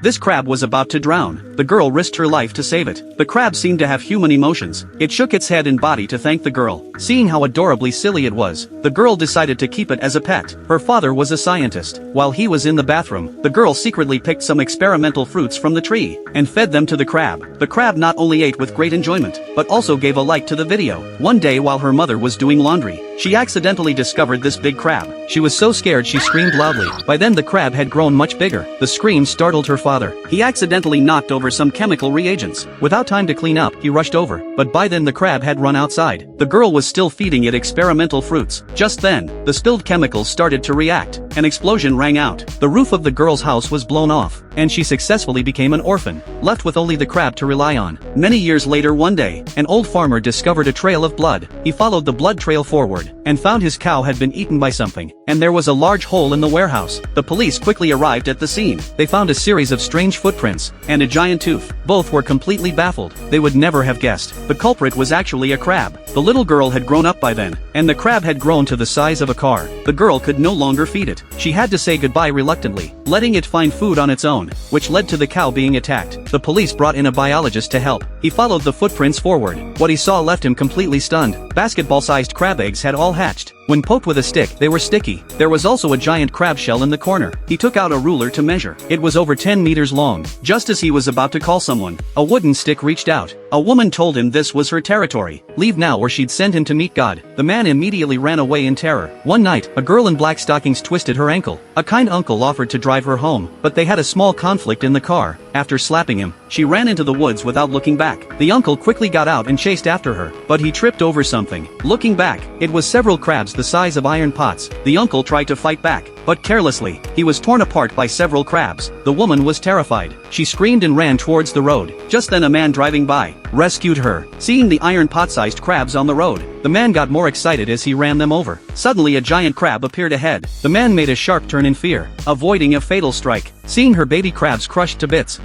This crab was about to drown. The girl risked her life to save it. The crab seemed to have human emotions. It shook its head and body to thank the girl. Seeing how adorably silly it was, the girl decided to keep it as a pet. Her father was a scientist. While he was in the bathroom, the girl secretly picked some experimental fruits from the tree and fed them to the crab. The crab not only ate with great enjoyment, but also gave a like to the video. One day while her mother was doing laundry, she accidentally discovered this big crab. She was so scared she screamed loudly. By then the crab had grown much bigger. The scream startled her father. He accidentally knocked over some chemical reagents. Without time to clean up, he rushed over, but by then the crab had run outside. The girl was still feeding it experimental fruits. Just then, the spilled chemicals started to react. An explosion rang out. The roof of the girl's house was blown off, and she successfully became an orphan, left with only the crab to rely on. Many years later one day, an old farmer discovered a trail of blood. He followed the blood trail forward, and found his cow had been eaten by something, and there was a large hole in the warehouse. The police quickly arrived at the scene. They found a series of strange footprints, and a giant tooth. Both were completely baffled. They would never have guessed. The culprit was actually a crab. The little girl had grown up by then, and the crab had grown to the size of a car. The girl could no longer feed it. She had to say goodbye reluctantly, letting it find food on its own, which led to the cow being attacked. The police brought in a biologist to help. He followed the footprints forward. What he saw left him completely stunned. Basketball-sized crab eggs had all hatched. When poked with a stick, they were sticky. There was also a giant crab shell in the corner. He took out a ruler to measure. It was over 10 meters long. Just as he was about to call someone, a wooden stick reached out. A woman told him this was her territory. Leave now or she'd send him to meet God. The man immediately ran away in terror. One night, a girl in black stockings twisted her ankle. A kind uncle offered to drive her home, but they had a small conflict in the car. After slapping him, she ran into the woods without looking back. The uncle quickly got out and chased after her, but he tripped over something. Looking back, it was several crabs the size of iron pots. The uncle tried to fight back, but carelessly, he was torn apart by several crabs. The woman was terrified. She screamed and ran towards the road. Just then a man driving by rescued her. Seeing the iron pot-sized crabs on the road, the man got more excited as he ran them over. Suddenly a giant crab appeared ahead. The man made a sharp turn in fear, avoiding a fatal strike. Seeing her baby crabs crushed to bits,